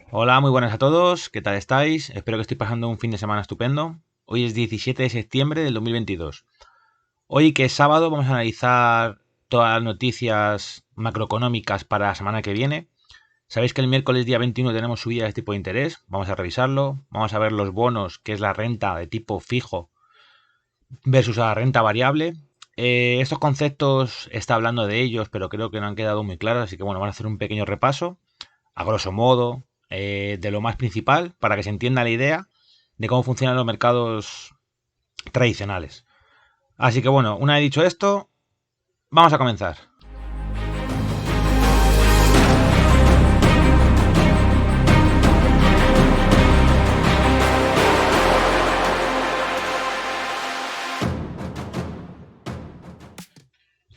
Hola, muy buenas a todos. ¿Qué tal estáis? Espero que estéis pasando un fin de semana estupendo. Hoy es 17 de septiembre del 2022. Hoy, que es sábado, vamos a analizar todas las noticias macroeconómicas para la semana que viene. Sabéis que el miércoles día 21 tenemos subida de tipo de interés. Vamos a revisarlo. Vamos a ver los bonos, que es la renta de tipo fijo versus la renta variable. Estos conceptos está hablando de ellos, pero creo que no han quedado muy claros, así que bueno, vamos a hacer un pequeño repaso a grosso modo, de lo más principal para que se entienda la idea de cómo funcionan los mercados tradicionales. Así que bueno, una vez dicho esto, vamos a comenzar.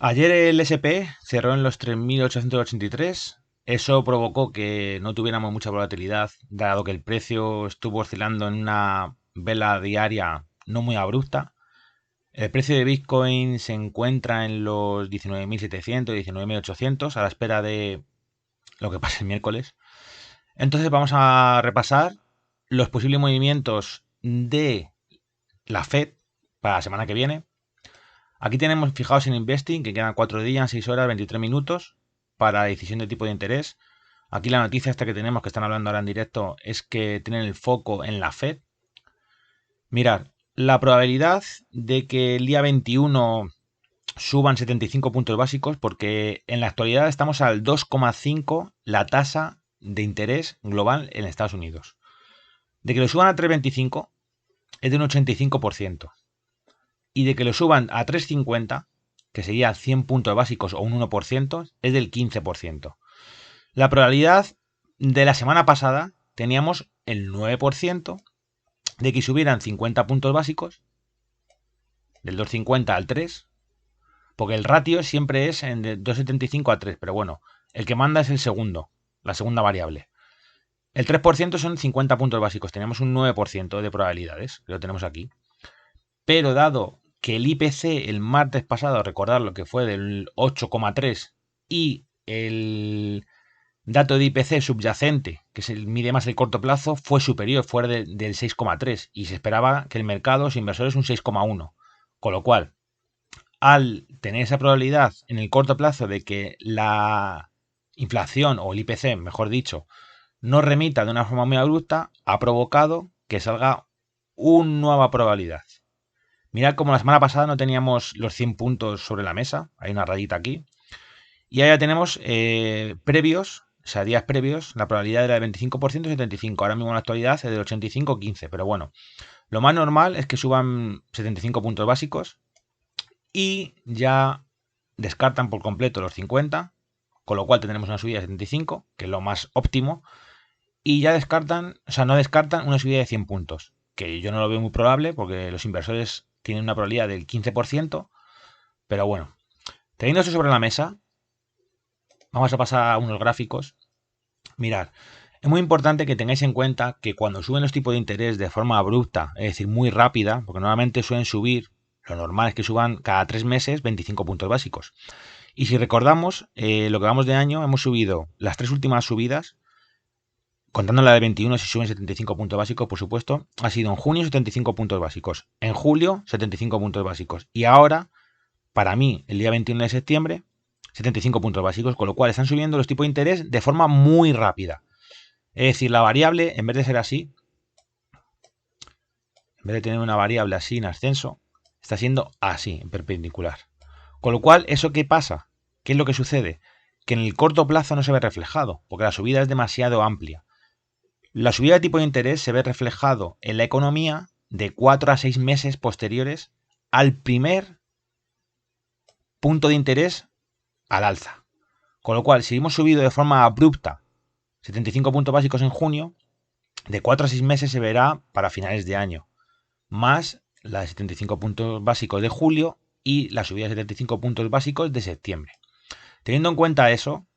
Ayer el SP cerró en los 3.883. Eso provocó que no tuviéramos mucha volatilidad, dado que el precio estuvo oscilando en una vela diaria no muy abrupta. El precio de Bitcoin se encuentra en los 19.700, 19.800 a la espera de lo que pase el miércoles. Entonces vamos a repasar los posibles movimientos de la Fed para la semana que viene. Aquí tenemos fijados en Investing que quedan 4 días, 6 horas, 23 minutos para la decisión de tipo de interés. Aquí la noticia esta que tenemos, que están hablando ahora en directo, es que tienen el foco en la Fed. Mirad, la probabilidad de que el día 21 suban 75 puntos básicos, porque en la actualidad estamos al 2,5 la tasa de interés global en Estados Unidos. De que lo suban a 3,25 es de un 85%. Y de que lo suban a 3,50, que sería 100 puntos básicos o un 1%, es del 15%. La probabilidad de la semana pasada teníamos el 9% de que subieran 50 puntos básicos, del 2,50 al 3, porque el ratio siempre es en de 2,75 a 3, pero bueno, el que manda es el segundo, la segunda variable. El 3% son 50 puntos básicos, tenemos un 9% de probabilidades, que lo tenemos aquí. Pero dado que el IPC el martes pasado, recordad lo que fue del 8,3 y el dato de IPC subyacente, que se mide más el corto plazo, fue superior, fue del 6,3 y se esperaba que el mercado, los inversores, un 6,1. Con lo cual, al tener esa probabilidad en el corto plazo de que la inflación o el IPC, mejor dicho, no remita de una forma muy abrupta, ha provocado que salga una nueva probabilidad. Mirad como la semana pasada no teníamos los 100 puntos sobre la mesa, hay una rayita aquí, y ahora tenemos previos, o sea, días previos, la probabilidad era del 25% y 75%, ahora mismo en la actualidad es del 85-15%, pero bueno, lo más normal es que suban 75 puntos básicos y ya descartan por completo los 50, con lo cual tendremos una subida de 75, que es lo más óptimo, y ya descartan, o sea, no descartan una subida de 100 puntos, que yo no lo veo muy probable porque los inversores tienen una probabilidad del 15%, pero bueno, teniendo eso sobre la mesa, vamos a pasar a unos gráficos. Mirad, es muy importante que tengáis en cuenta que cuando suben los tipos de interés de forma abrupta, es decir, muy rápida, porque normalmente suelen subir, lo normal es que suban cada 3 meses 25 puntos básicos. Y si recordamos, lo que vamos de año, hemos subido las 3 últimas subidas, contando la de 21 si suben 75 puntos básicos, por supuesto, ha sido en junio 75 puntos básicos, en julio 75 puntos básicos y ahora, para mí, el día 21 de septiembre, 75 puntos básicos, con lo cual están subiendo los tipos de interés de forma muy rápida. Es decir, la variable, en vez de ser así, en vez de tener una variable así en ascenso, está siendo así, en perpendicular. Con lo cual, ¿eso qué pasa? ¿Qué es lo que sucede? Que en el corto plazo no se ve reflejado, porque la subida es demasiado amplia. La subida de tipo de interés se ve reflejado en la economía de 4 a 6 meses posteriores al primer punto de interés al alza. Con lo cual, si hemos subido de forma abrupta 75 puntos básicos en junio, de 4 a 6 meses se verá para finales de año, más la de 75 puntos básicos de julio y la subida de 75 puntos básicos de septiembre. Teniendo en cuenta eso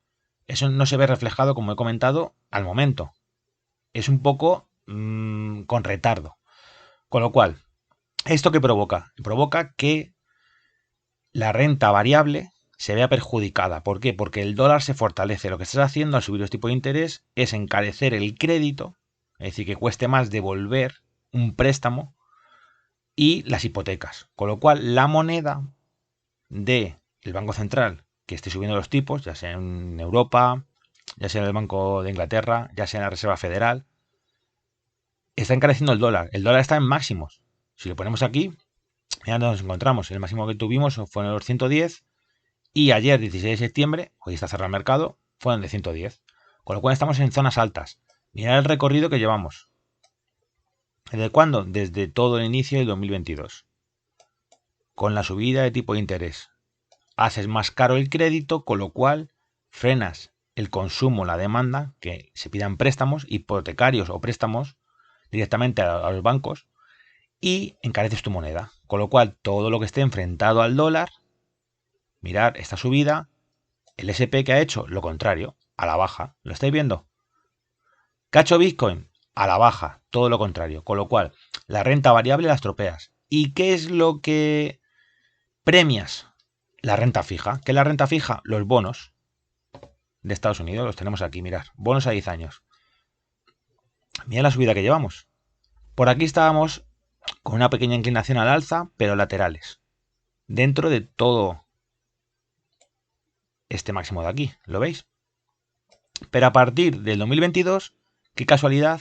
no se ve reflejado, como he comentado, al momento. Es un poco con retardo. Con lo cual, ¿esto qué provoca? Provoca que la renta variable se vea perjudicada. ¿Por qué? Porque el dólar se fortalece. Lo que estás haciendo al subir los tipos de interés es encarecer el crédito, es decir, que cueste más devolver un préstamo y las hipotecas. Con lo cual, la moneda del Banco Central que esté subiendo los tipos, ya sea en Europa, ya sea en el Banco de Inglaterra, ya sea en la Reserva Federal, está encareciendo el dólar. El dólar está en máximos. Si lo ponemos aquí, ya nos encontramos. El máximo que tuvimos fue en los 110 y ayer, 16 de septiembre, hoy está cerrado el mercado, fueron de 110. Con lo cual estamos en zonas altas. Mirad el recorrido que llevamos. ¿Desde cuándo? Desde todo el inicio del 2022. Con la subida de tipo de interés. Haces más caro el crédito, con lo cual frenas el consumo, la demanda, que se pidan préstamos hipotecarios o préstamos directamente a los bancos y encareces tu moneda. Con lo cual, todo lo que esté enfrentado al dólar, mirad esta subida, el SP que ha hecho lo contrario, a la baja. ¿Lo estáis viendo? ¿Qué ha hecho Bitcoin? A la baja, todo lo contrario. Con lo cual, la renta variable la estropeas. ¿Y qué es lo que premias? La renta fija. ¿Qué es la renta fija? Los bonos de Estados Unidos, los tenemos aquí, mirad. Bonos a 10 años. Mirad la subida que llevamos. Por aquí estábamos con una pequeña inclinación al alza, pero laterales. Dentro de todo este máximo de aquí, ¿lo veis? Pero a partir del 2022, qué casualidad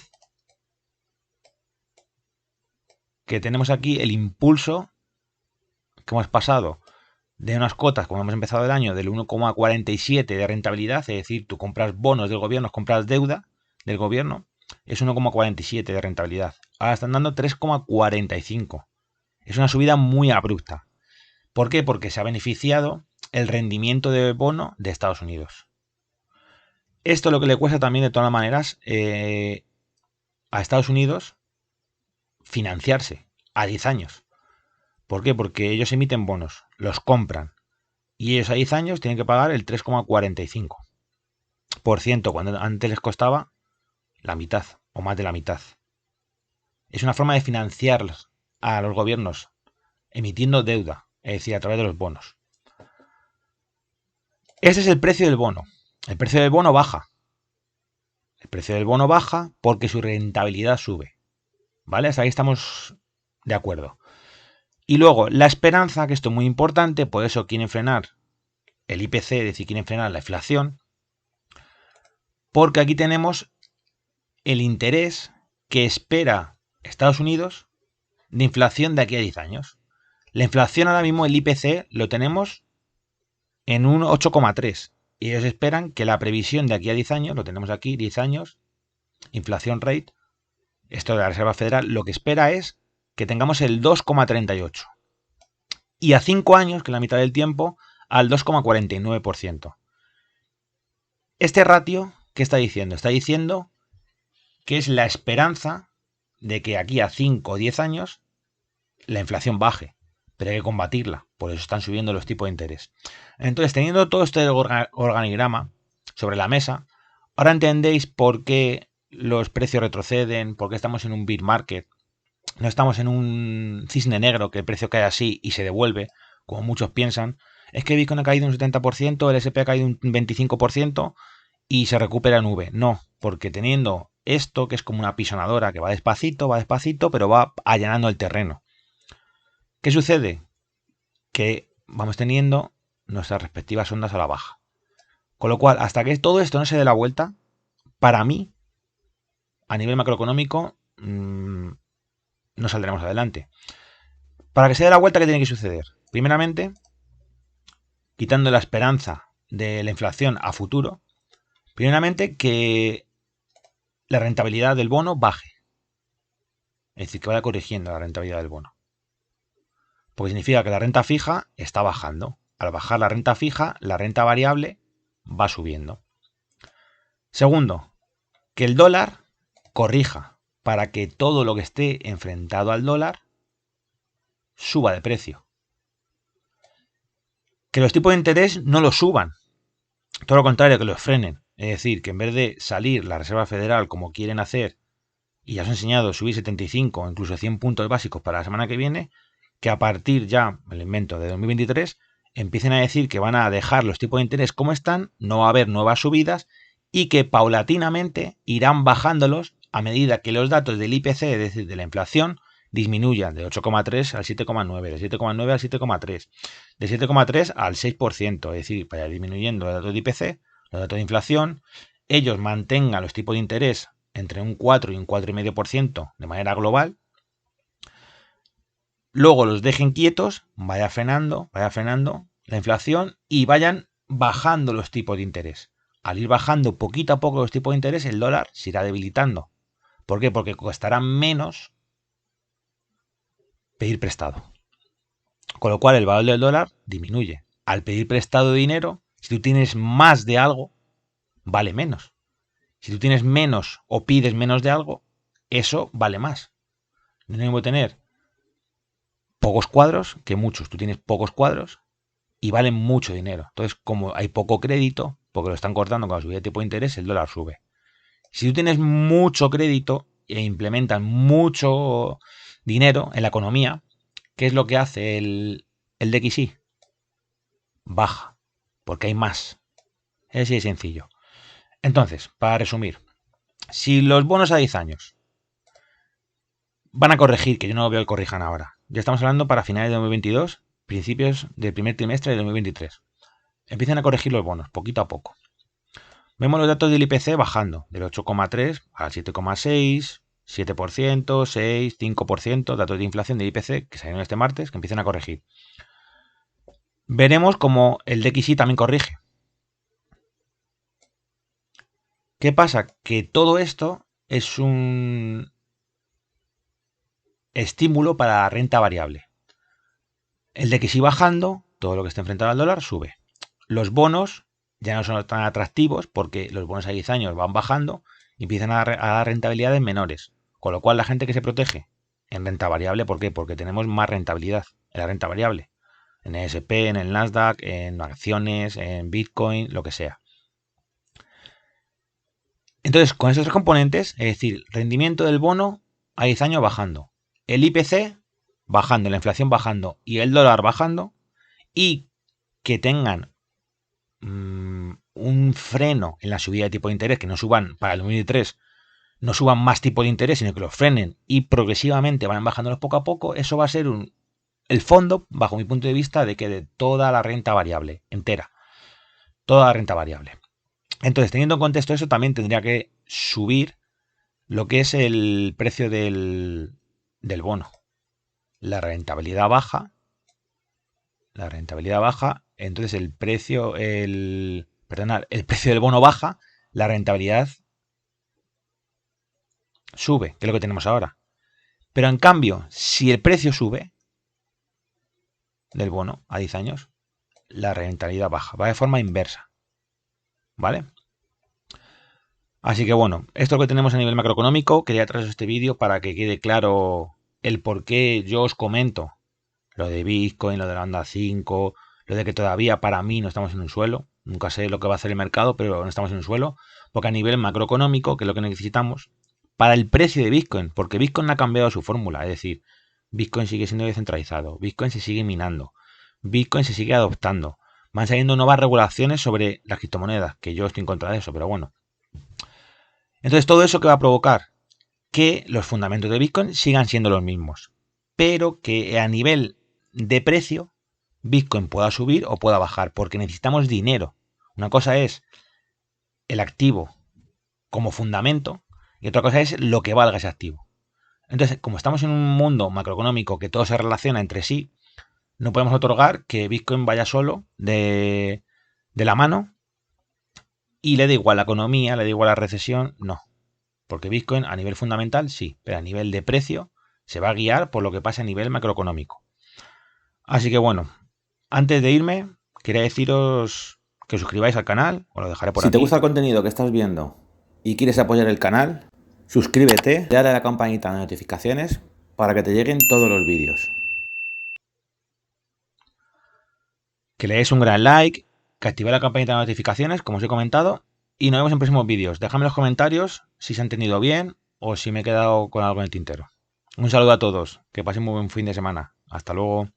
que tenemos aquí el impulso que hemos pasado de unas cotas, como hemos empezado el año, del 1,47 de rentabilidad, es decir, tú compras bonos del gobierno, compras deuda del gobierno, es 1,47 de rentabilidad. Ahora están dando 3,45. Es una subida muy abrupta. ¿Por qué? Porque se ha beneficiado el rendimiento de bono de Estados Unidos. Esto es lo que le cuesta también de todas maneras a Estados Unidos financiarse a 10 años. ¿Por qué? Porque ellos emiten bonos, los compran y ellos a 10 años tienen que pagar el 3,45%, cuando antes les costaba la mitad o más de la mitad. Es una forma de financiar a los gobiernos emitiendo deuda, es decir, a través de los bonos. Ese es el precio del bono. El precio del bono baja. El precio del bono baja porque su rentabilidad sube. ¿Vale? Hasta ahí estamos de acuerdo. Y luego, la esperanza, que esto es muy importante, por eso quieren frenar el IPC, es decir, quieren frenar la inflación, porque aquí tenemos el interés que espera Estados Unidos de inflación de aquí a 10 años. La inflación ahora mismo, el IPC, lo tenemos en un 8,3 y ellos esperan que la previsión de aquí a 10 años, lo tenemos aquí, 10 años, inflación rate, esto de la Reserva Federal, lo que espera es que tengamos el 2,38 y a 5 años, que es la mitad del tiempo, al 2,49%. Este ratio, ¿qué está diciendo? Está diciendo que es la esperanza de que aquí a 5 o 10 años la inflación baje, pero hay que combatirla, por eso están subiendo los tipos de interés. Entonces, teniendo todo este organigrama sobre la mesa, ahora entendéis por qué los precios retroceden, por qué estamos en un bear market, no estamos en un cisne negro que el precio cae así y se devuelve, como muchos piensan. Es que Bitcoin ha caído un 70%, el SP ha caído un 25% y se recupera en V. No, porque teniendo esto, que es como una pisonadora que va despacito, pero va allanando el terreno. ¿Qué sucede? Que vamos teniendo nuestras respectivas ondas a la baja. Con lo cual, hasta que todo esto no se dé la vuelta, para mí, a nivel macroeconómico, no saldremos adelante. Para que se dé la vuelta, ¿qué tiene que suceder? Primeramente, quitando la esperanza de la inflación a futuro, primeramente que la rentabilidad del bono baje. Es decir, que vaya corrigiendo la rentabilidad del bono. Porque significa que la renta fija está bajando. Al bajar la renta fija, la renta variable va subiendo. Segundo, que el dólar corrija para que todo lo que esté enfrentado al dólar suba de precio. Que los tipos de interés no lo suban. Todo lo contrario, que los frenen. Es decir, que en vez de salir la Reserva Federal como quieren hacer, y ya os he enseñado subir 75 o incluso 100 puntos básicos para la semana que viene, que a partir ya, me lo invento, de 2023, empiecen a decir que van a dejar los tipos de interés como están, no va a haber nuevas subidas y que paulatinamente irán bajándolos a medida que los datos del IPC, es decir, de la inflación, disminuyan de 8,3 al 7,9, de 7,9 al 7,3, de 7,3 al 6%, es decir, vaya disminuyendo los datos de IPC, los datos de inflación, ellos mantengan los tipos de interés entre un 4 y un 4,5% de manera global, luego los dejen quietos, vaya frenando la inflación y vayan bajando los tipos de interés. Al ir bajando poquito a poco los tipos de interés, el dólar se irá debilitando. ¿Por qué? Porque costará menos pedir prestado. Con lo cual el valor del dólar disminuye. Al pedir prestado dinero, si tú tienes más de algo, vale menos. Si tú tienes menos o pides menos de algo, eso vale más. No es lo mismo tener pocos cuadros que muchos. Tú tienes pocos cuadros y valen mucho dinero. Entonces, como hay poco crédito, porque lo están cortando con la subida de tipo de interés, el dólar sube. Si tú tienes mucho crédito e implementan mucho dinero en la economía, ¿qué es lo que hace el DXY? Baja, porque hay más. Es así de sencillo. Entonces, para resumir, si los bonos a 10 años van a corregir, que yo no veo que corrijan ahora, ya estamos hablando para finales de 2022, principios del primer trimestre de 2023, empiezan a corregir los bonos, poquito a poco. Vemos los datos del IPC bajando, del 8,3 al 7,6, 7%, 6, 5%, datos de inflación del IPC que salieron este martes, que empiezan a corregir. Veremos cómo el DXY también corrige. ¿Qué pasa? Que todo esto es un estímulo para la renta variable. El DXY bajando, todo lo que esté enfrentado al dólar sube. Los bonos ya no son tan atractivos porque los bonos a 10 años van bajando y empiezan a dar rentabilidades menores. Con lo cual la gente que se protege en renta variable, ¿por qué? Porque tenemos más rentabilidad en la renta variable. En el S&P, en el Nasdaq, en acciones, en Bitcoin, lo que sea. Entonces, con esos tres componentes, es decir, rendimiento del bono a 10 años bajando, el IPC bajando, la inflación bajando y el dólar bajando, y que tengan un freno en la subida de tipo de interés, que no suban para el 2023, no suban más tipo de interés, sino que los frenen y progresivamente van bajándolos poco a poco, eso va a ser el fondo, bajo mi punto de vista, de que de toda la renta variable entera, toda la renta variable. Entonces, teniendo en contexto eso, también tendría que subir lo que es el precio del bono. La rentabilidad baja, entonces el precio del bono baja, la rentabilidad sube, que es lo que tenemos ahora. Pero en cambio, si el precio sube del bono a 10 años, la rentabilidad baja, va de forma inversa. ¿Vale? Así que bueno, esto es lo que tenemos a nivel macroeconómico. Quería traeros este vídeo para que quede claro el por qué yo os comento lo de Bitcoin, lo de la onda 5, lo de que todavía para mí no estamos en un suelo. Nunca sé lo que va a hacer el mercado, pero no estamos en un suelo. Porque a nivel macroeconómico, que es lo que necesitamos, para el precio de Bitcoin, porque Bitcoin no ha cambiado su fórmula. Es decir, Bitcoin sigue siendo descentralizado, Bitcoin se sigue minando, Bitcoin se sigue adoptando. Van saliendo nuevas regulaciones sobre las criptomonedas, que yo estoy en contra de eso, pero bueno. Entonces, todo eso que va a provocar que los fundamentos de Bitcoin sigan siendo los mismos, pero que a nivel de precio Bitcoin pueda subir o pueda bajar, porque necesitamos dinero. Una cosa es el activo como fundamento y otra cosa es lo que valga ese activo. Entonces, como estamos en un mundo macroeconómico que todo se relaciona entre sí, no podemos otorgar que Bitcoin vaya solo de la mano y le da igual la economía, le da igual la recesión, no. Porque Bitcoin a nivel fundamental sí, pero a nivel de precio se va a guiar por lo que pasa a nivel macroeconómico. Así que bueno, antes de irme, quería deciros que os suscribáis al canal, os lo dejaré por aquí. Si te gusta el contenido que estás viendo y quieres apoyar el canal, suscríbete, dale a la campanita de notificaciones para que te lleguen todos los vídeos. Que le deis un gran like, que activéis la campanita de notificaciones, como os he comentado, y nos vemos en próximos vídeos. Dejadme en los comentarios si se ha entendido bien o si me he quedado con algo en el tintero. Un saludo a todos, que pasen muy buen fin de semana. Hasta luego.